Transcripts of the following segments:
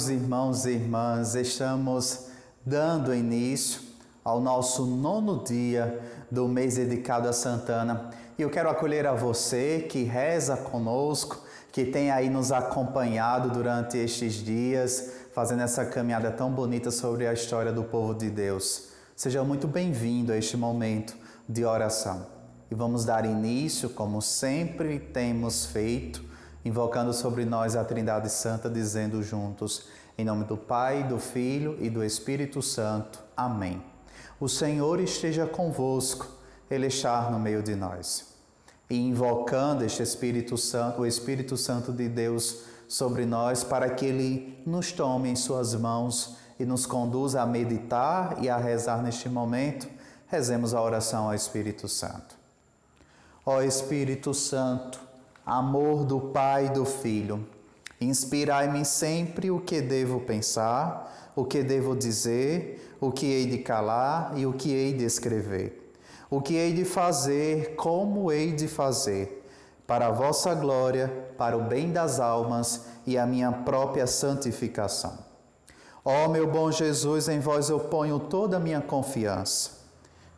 meus irmãos e irmãs, estamos dando início ao nosso 9º dia do mês dedicado a Santana. E eu quero acolher a você que reza conosco, que tem aí nos acompanhado durante estes dias, fazendo essa caminhada tão bonita sobre a história do povo de Deus. Seja muito bem-vindo a este momento de oração. E vamos dar início, como sempre temos feito, invocando sobre nós a Trindade Santa, dizendo juntos, em nome do Pai, do Filho e do Espírito Santo. Amém. O Senhor esteja convosco, Ele está no meio de nós. E invocando este Espírito Santo, o Espírito Santo de Deus sobre nós, para que Ele nos tome em suas mãos e nos conduza a meditar e a rezar neste momento, rezemos a oração ao Espírito Santo. Ó Espírito Santo, amor do Pai e do Filho, inspirai-me sempre o que devo pensar, o que devo dizer, o que hei de calar e o que hei de escrever, o que hei de fazer, como hei de fazer, para a vossa glória, para o bem das almas e a minha própria santificação. Ó meu bom Jesus, em vós eu ponho toda a minha confiança.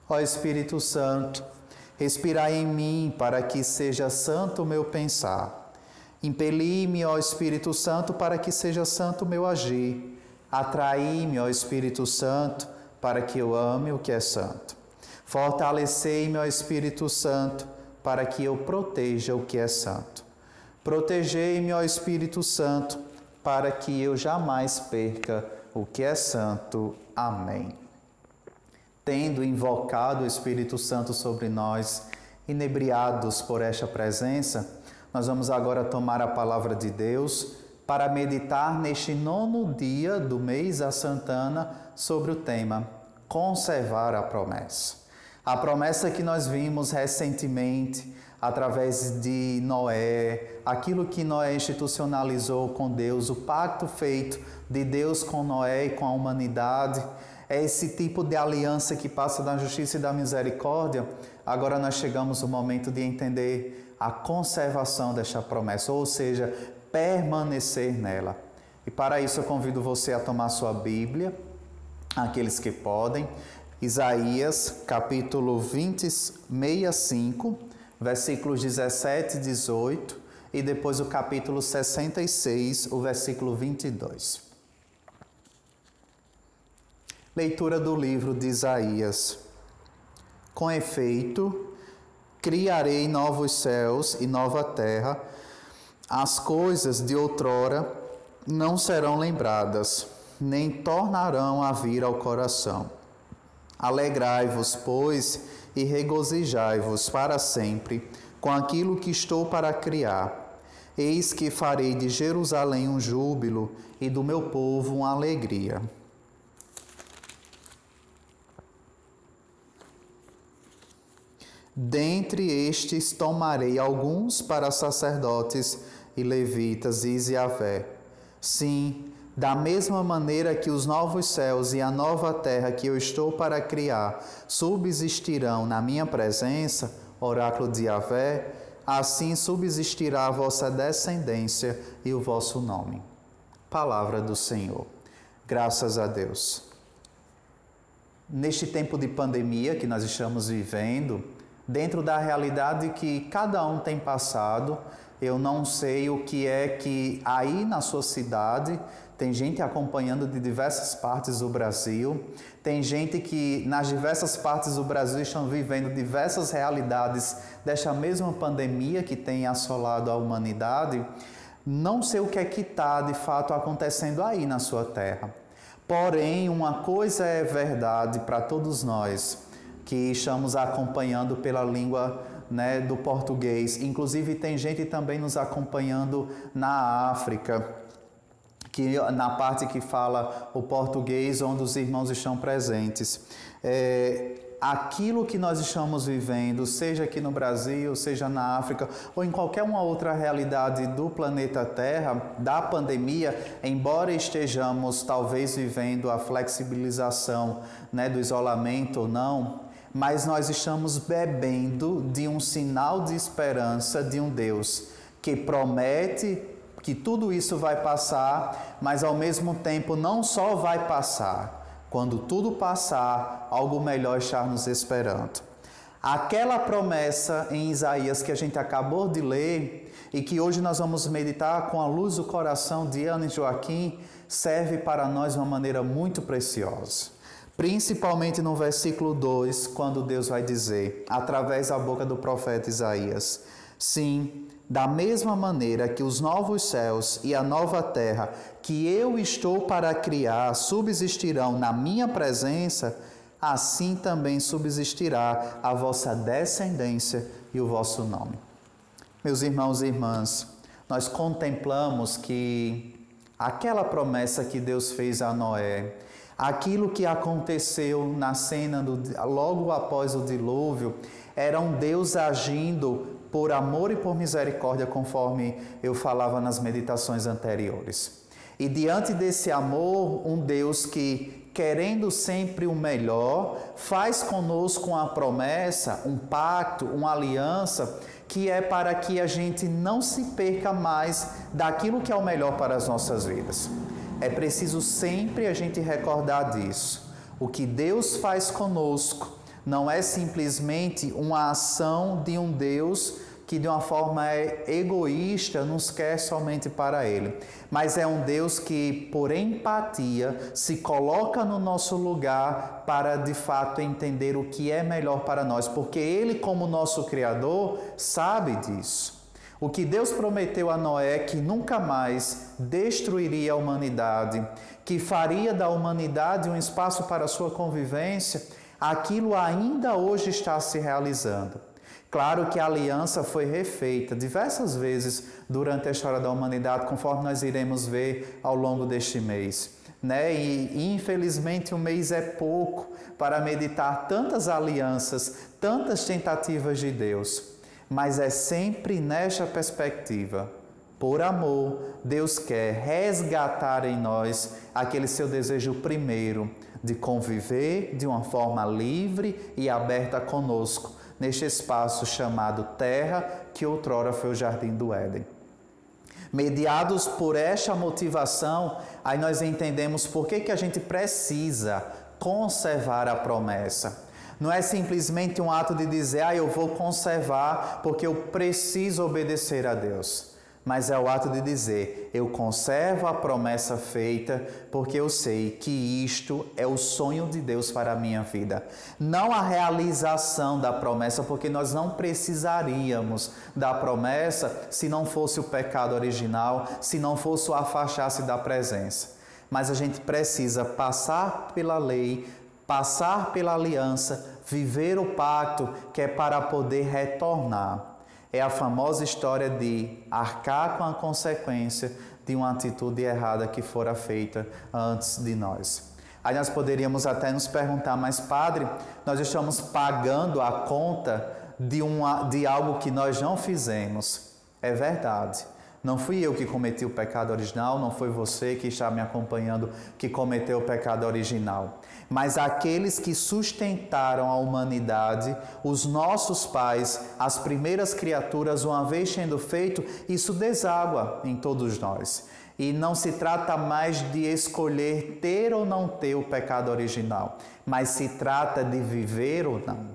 Ó Espírito Santo, respirai em mim para que seja santo o meu pensar. Impeli-me, ó Espírito Santo, para que seja santo o meu agir. Atraí-me, ó Espírito Santo, para que eu ame o que é santo. Fortalecei-me, ó Espírito Santo, para que eu proteja o que é santo. Protegei-me, ó Espírito Santo, para que eu jamais perca o que é santo. Amém. Tendo invocado o Espírito Santo sobre nós, inebriados por esta presença, nós vamos agora tomar a palavra de Deus para meditar neste 9º dia do mês a Santana sobre o tema conservar a promessa. A promessa que nós vimos recentemente através de Noé, aquilo que Noé institucionalizou com Deus, o pacto feito de Deus com Noé e com a humanidade, é esse tipo de aliança que passa da justiça e da misericórdia. Agora nós chegamos ao momento de entender a conservação desta promessa, ou seja, permanecer nela. E para isso eu convido você a tomar sua Bíblia, aqueles que podem, Isaías capítulo 65, versículos 17 e 18, e depois o capítulo 66, o versículo 22. Leitura do livro de Isaías. Com efeito, criarei novos céus e nova terra, as coisas de outrora não serão lembradas, nem tornarão a vir ao coração. Alegrai-vos, pois, e regozijai-vos para sempre com aquilo que estou para criar. Eis que farei de Jerusalém um júbilo e do meu povo uma alegria. Dentre estes tomarei alguns para sacerdotes e levitas, diz Yahvé. Sim, da mesma maneira que os novos céus e a nova terra que eu estou para criar subsistirão na minha presença, oráculo de Yahvé, assim subsistirá a vossa descendência e o vosso nome. Palavra do Senhor. Graças a Deus. Neste tempo de pandemia que nós estamos vivendo, dentro da realidade que cada um tem passado, eu não sei o que é que aí na sua cidade tem gente acompanhando de diversas partes do Brasil, tem gente que nas diversas partes do Brasil estão vivendo diversas realidades desta mesma pandemia que tem assolado a humanidade. Não sei o que é que está de fato acontecendo aí na sua terra. Porém, uma coisa é verdade para todos nós, que estamos acompanhando pela língua, do português. Inclusive tem gente também nos acompanhando na África, que na parte que fala o português, onde os irmãos estão presentes. Aquilo que nós estamos vivendo, seja aqui no Brasil, seja na África, ou em qualquer uma outra realidade do planeta Terra, da pandemia, embora estejamos talvez vivendo a flexibilização, do isolamento ou não, mas nós estamos bebendo de um sinal de esperança de um Deus que promete que tudo isso vai passar, mas ao mesmo tempo não só vai passar. Quando tudo passar, algo melhor está nos esperando. Aquela promessa em Isaías que a gente acabou de ler e que hoje nós vamos meditar com a luz do coração de Ana e Joaquim, serve para nós de uma maneira muito preciosa. Principalmente no versículo 2, quando Deus vai dizer, através da boca do profeta Isaías: sim, da mesma maneira que os novos céus e a nova terra que eu estou para criar subsistirão na minha presença, assim também subsistirá a vossa descendência e o vosso nome. Meus irmãos e irmãs, nós contemplamos que aquela promessa que Deus fez a Noé, aquilo que aconteceu na cena logo após o dilúvio, era um Deus agindo por amor e por misericórdia, conforme eu falava nas meditações anteriores. E diante desse amor, um Deus que, querendo sempre o melhor, faz conosco uma promessa, um pacto, uma aliança, que é para que a gente não se perca mais daquilo que é o melhor para as nossas vidas. É preciso sempre a gente recordar disso. O que Deus faz conosco não é simplesmente uma ação de um Deus que de uma forma egoísta nos quer somente para Ele, mas é um Deus que, por empatia, se coloca no nosso lugar para de fato entender o que é melhor para nós, porque Ele, como nosso Criador, sabe disso. O que Deus prometeu a Noé, que nunca mais destruiria a humanidade, que faria da humanidade um espaço para a sua convivência, aquilo ainda hoje está se realizando. Claro que a aliança foi refeita diversas vezes durante a história da humanidade, conforme nós iremos ver ao longo deste mês. E infelizmente o mês é pouco para meditar tantas alianças, tantas tentativas de Deus. Mas é sempre nesta perspectiva. Por amor, Deus quer resgatar em nós aquele seu desejo primeiro de conviver de uma forma livre e aberta conosco, neste espaço chamado Terra, que outrora foi o Jardim do Éden. Mediados por esta motivação, aí nós entendemos por que a gente precisa conservar a promessa. Não é simplesmente um ato de dizer, eu vou conservar porque eu preciso obedecer a Deus. Mas é o ato de dizer, eu conservo a promessa feita porque eu sei que isto é o sonho de Deus para a minha vida. Não a realização da promessa, porque nós não precisaríamos da promessa se não fosse o pecado original, se não fosse o afastar-se da presença. Mas a gente precisa passar pela lei, passar pela aliança, viver o pacto, que é para poder retornar. É a famosa história de arcar com a consequência de uma atitude errada que fora feita antes de nós. Aí nós poderíamos até nos perguntar, mas padre, nós estamos pagando a conta de algo que nós não fizemos. É verdade. Não fui eu que cometi o pecado original, não foi você que está me acompanhando que cometeu o pecado original. Mas aqueles que sustentaram a humanidade, os nossos pais, as primeiras criaturas, uma vez sendo feito, isso deságua em todos nós. E não se trata mais de escolher ter ou não ter o pecado original, mas se trata de viver ou não.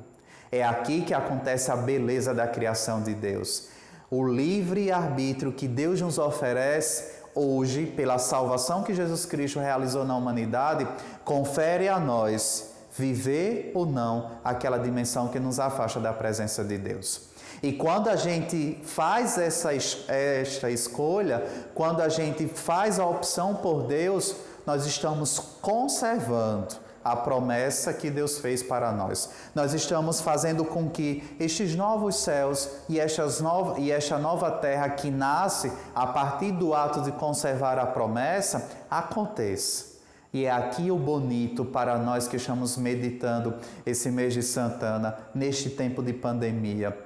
É aqui que acontece a beleza da criação de Deus. O livre-arbítrio que Deus nos oferece hoje, pela salvação que Jesus Cristo realizou na humanidade, confere a nós viver ou não aquela dimensão que nos afasta da presença de Deus. E quando a gente faz esta escolha, quando a gente faz a opção por Deus, nós estamos conservando a promessa que Deus fez para nós. Nós estamos fazendo com que estes novos céus e esta nova terra que nasce a partir do ato de conservar a promessa, aconteça. E é aqui o bonito para nós que estamos meditando esse mês de Santana, neste tempo de pandemia.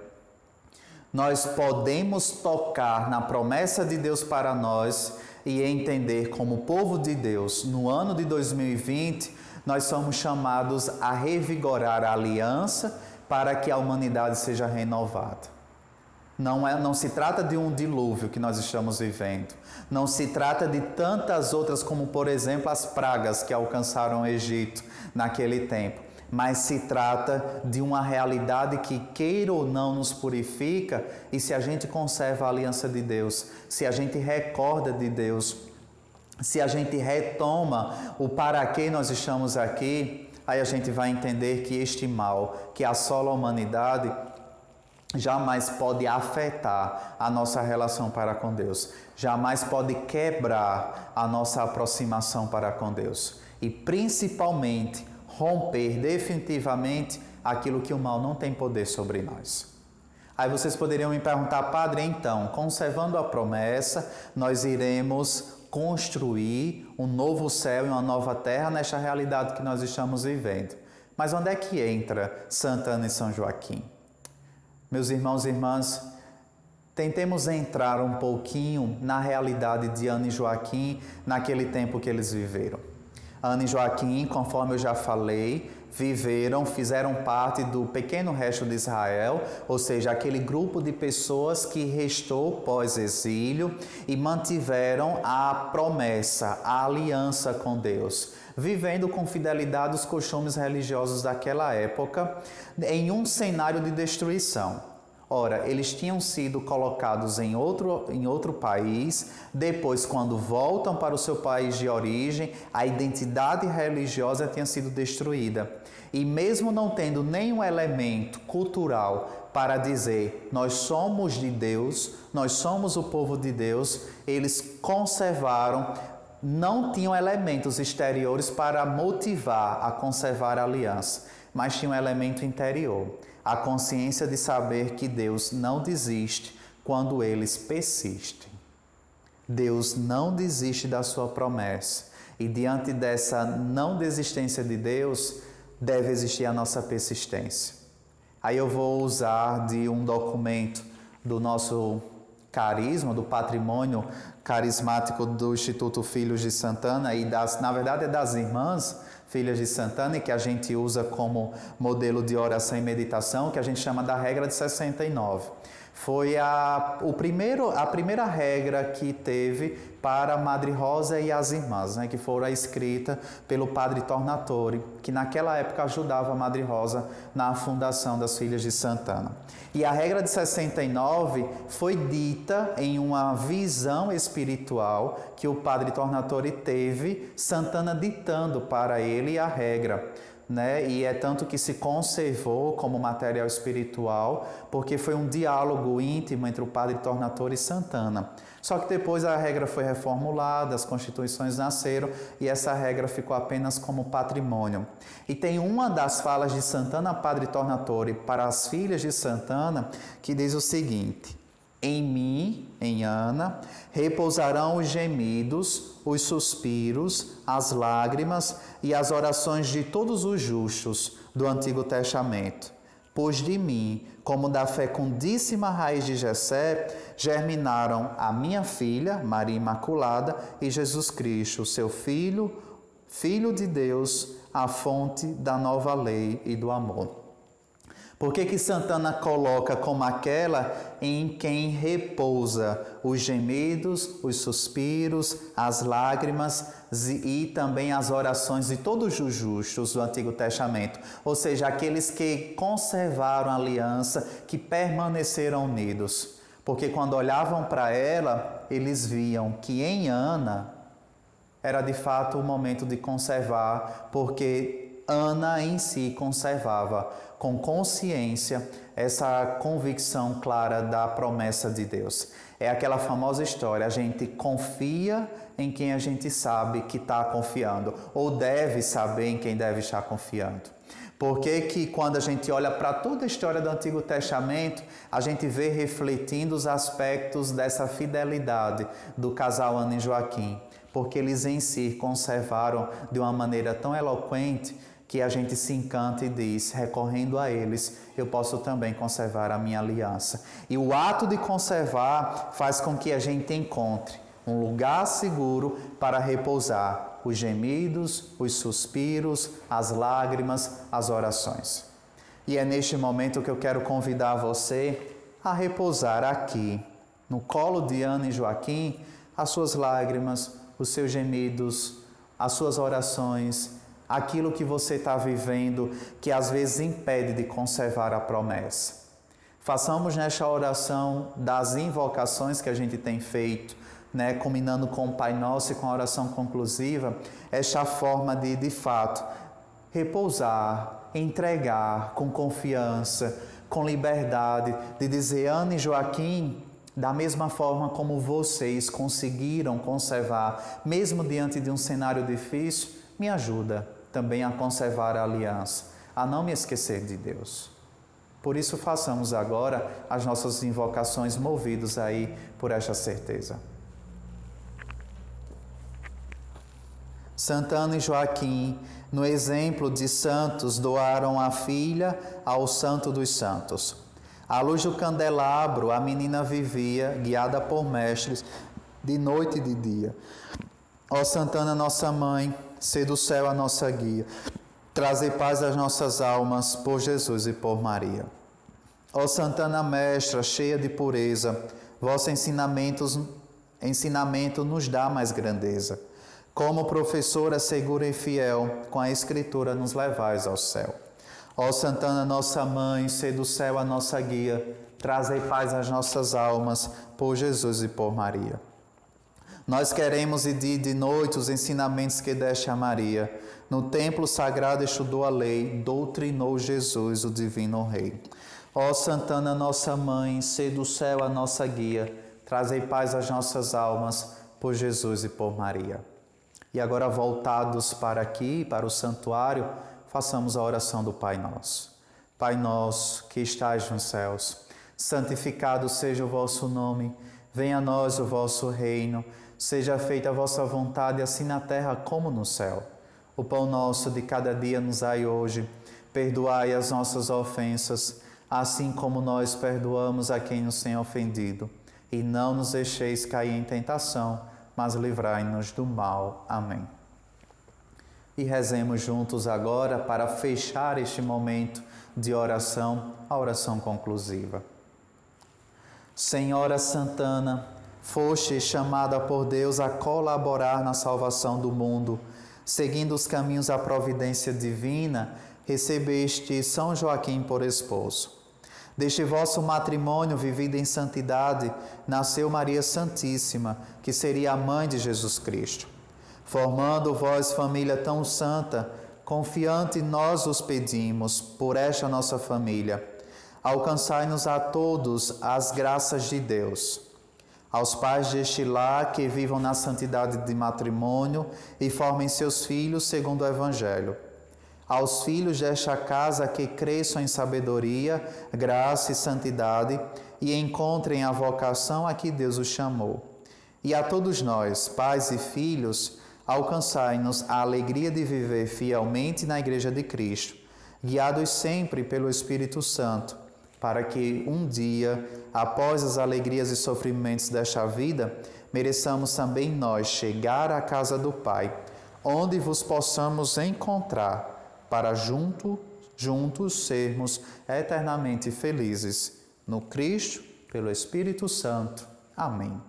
Nós podemos tocar na promessa de Deus para nós e entender como povo de Deus, no ano de 2020, nós somos chamados a revigorar a aliança para que a humanidade seja renovada. Não se trata de um dilúvio que nós estamos vivendo. Não se trata de tantas outras, como por exemplo as pragas que alcançaram o Egito naquele tempo. Mas se trata de uma realidade que, queira ou não, nos purifica. E se a gente conserva a aliança de Deus, se a gente recorda de Deus, se a gente retoma o para que nós estamos aqui, aí a gente vai entender que este mal que assola a humanidade jamais pode afetar a nossa relação para com Deus, jamais pode quebrar a nossa aproximação para com Deus e principalmente romper definitivamente aquilo que o mal não tem poder sobre nós. Aí vocês poderiam me perguntar, Padre, então, conservando a promessa, nós iremos construir um novo céu e uma nova terra nesta realidade que nós estamos vivendo. Mas onde é que entra Santana e São Joaquim? Meus irmãos e irmãs, tentemos entrar um pouquinho na realidade de Ana e Joaquim naquele tempo que eles viveram. Ana e Joaquim, conforme eu já falei, fizeram parte do pequeno resto de Israel, ou seja, aquele grupo de pessoas que restou pós-exílio e mantiveram a promessa, a aliança com Deus, vivendo com fidelidade os costumes religiosos daquela época em um cenário de destruição. Ora, eles tinham sido colocados em outro país, depois, quando voltam para o seu país de origem, a identidade religiosa tinha sido destruída. E mesmo não tendo nenhum elemento cultural para dizer nós somos de Deus, nós somos o povo de Deus, eles conservaram, não tinham elementos exteriores para motivar a conservar a aliança, mas tinha um elemento interior. A consciência de saber que Deus não desiste quando eles persistem. Deus não desiste da sua promessa. E diante dessa não desistência de Deus, deve existir a nossa persistência. Aí eu vou usar de um documento do nosso carisma, do patrimônio carismático do Instituto Filhos de Santana e na verdade é das irmãs Filhas de Santana, e que a gente usa como modelo de oração e meditação, que a gente chama da regra de 69. Foi a primeira regra que teve para a Madre Rosa e as irmãs, que foram escritas pelo Padre Tornatore, que naquela época ajudava a Madre Rosa na fundação das Filhas de Santana. E a regra de 69 foi dita em uma visão espiritual que o Padre Tornatore teve, Santana ditando para ele a regra. E é tanto que se conservou como material espiritual, porque foi um diálogo íntimo entre o Padre Tornatore e Santana. Só que depois a regra foi reformulada, as constituições nasceram e essa regra ficou apenas como patrimônio. E tem uma das falas de Santana Padre Tornatore para as filhas de Santana que diz o seguinte: em mim, em Ana, repousarão os gemidos, os suspiros, as lágrimas e as orações de todos os justos do Antigo Testamento. Pois de mim, como da fecundíssima raiz de Jessé, germinaram a minha filha, Maria Imaculada, e Jesus Cristo, seu Filho, Filho de Deus, a fonte da nova lei e do amor. Por que Santana coloca como aquela em quem repousa os gemidos, os suspiros, as lágrimas e também as orações de todos os justos do Antigo Testamento? Ou seja, aqueles que conservaram a aliança, que permaneceram unidos. Porque quando olhavam para ela, eles viam que em Ana era de fato o momento de conservar, porque Ana em si conservava com consciência essa convicção clara da promessa de Deus. É aquela famosa história, a gente confia em quem a gente sabe que está confiando, ou deve saber em quem deve estar confiando. Por que quando a gente olha para toda a história do Antigo Testamento, a gente vê refletindo os aspectos dessa fidelidade do casal Ana e Joaquim? Porque eles em si conservaram de uma maneira tão eloquente que a gente se encanta e diz, recorrendo a eles, eu posso também conservar a minha aliança. E o ato de conservar faz com que a gente encontre um lugar seguro para repousar os gemidos, os suspiros, as lágrimas, as orações. E é neste momento que eu quero convidar você a repousar aqui, no colo de Ana e Joaquim, as suas lágrimas, os seus gemidos, as suas orações, aquilo que você está vivendo que às vezes impede de conservar a promessa. Façamos nesta oração das invocações que a gente tem feito, combinando com o Pai Nosso e com a oração conclusiva, esta forma de fato, repousar, entregar com confiança, com liberdade, de dizer: Ana e Joaquim, da mesma forma como vocês conseguiram conservar, mesmo diante de um cenário difícil, me ajuda também a conservar a aliança, a não me esquecer de Deus. Por isso, façamos agora as nossas invocações movidos aí por esta certeza. Santana e Joaquim, no exemplo de santos, doaram a filha ao Santo dos Santos. À luz do candelabro, a menina vivia, guiada por mestres, de noite e de dia. Ó Santana, nossa mãe, sê do céu a nossa guia. Trazei paz às nossas almas, por Jesus e por Maria. Ó Santana Mestra, cheia de pureza, vosso ensinamento nos dá mais grandeza. Como professora segura e fiel, com a Escritura nos levais ao céu. Ó Santana, nossa mãe, sê do céu a nossa guia, trazei paz às nossas almas, por Jesus e por Maria. Nós queremos e de noite os ensinamentos que deste a Maria. No templo sagrado estudou a lei, doutrinou Jesus, o divino Rei. Ó Santana, nossa mãe, sê do céu a nossa guia, trazei paz às nossas almas, por Jesus e por Maria. E agora, voltados para aqui, para o santuário, façamos a oração do Pai Nosso. Pai nosso, que estais nos céus, santificado seja o vosso nome, venha a nós o vosso reino, seja feita a vossa vontade, assim na terra como no céu. O pão nosso de cada dia nos dai hoje, perdoai as nossas ofensas, assim como nós perdoamos a quem nos tem ofendido. E não nos deixeis cair em tentação, mas livrai-nos do mal. Amém. E rezemos juntos agora para fechar este momento de oração, a oração conclusiva. Senhora Santana, foste chamada por Deus a colaborar na salvação do mundo. Seguindo os caminhos da providência divina, recebeste São Joaquim por esposo. Deste vosso matrimônio vivido em santidade, nasceu Maria Santíssima, que seria a mãe de Jesus Cristo. Formando vós família tão santa, confiante nós os pedimos, por esta nossa família. Alcançai-nos a todos as graças de Deus. Aos pais deste lar que vivam na santidade de matrimônio e formem seus filhos segundo o Evangelho. Aos filhos desta casa que cresçam em sabedoria, graça e santidade e encontrem a vocação a que Deus os chamou. E a todos nós, pais e filhos, alcançai-nos a alegria de viver fielmente na Igreja de Cristo, guiados sempre pelo Espírito Santo, para que um dia, após as alegrias e sofrimentos desta vida, mereçamos também nós chegar à casa do Pai, onde vos possamos encontrar, para juntos sermos eternamente felizes. No Cristo, pelo Espírito Santo. Amém.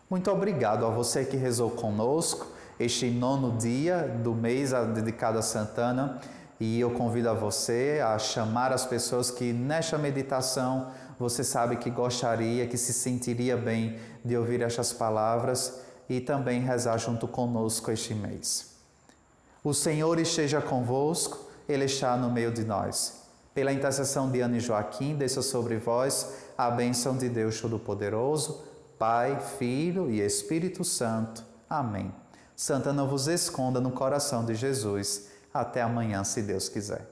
Muito obrigado a você que rezou conosco este 9º dia do mês dedicado a Santana. E eu convido a você a chamar as pessoas que nesta meditação você sabe que gostaria, que se sentiria bem de ouvir estas palavras e também rezar junto conosco este mês. O Senhor esteja convosco, Ele está no meio de nós. Pela intercessão de Ana e Joaquim, desça sobre vós a bênção de Deus Todo-Poderoso, Pai, Filho e Espírito Santo. Amém. Santana vos esconda no coração de Jesus. Até amanhã, se Deus quiser.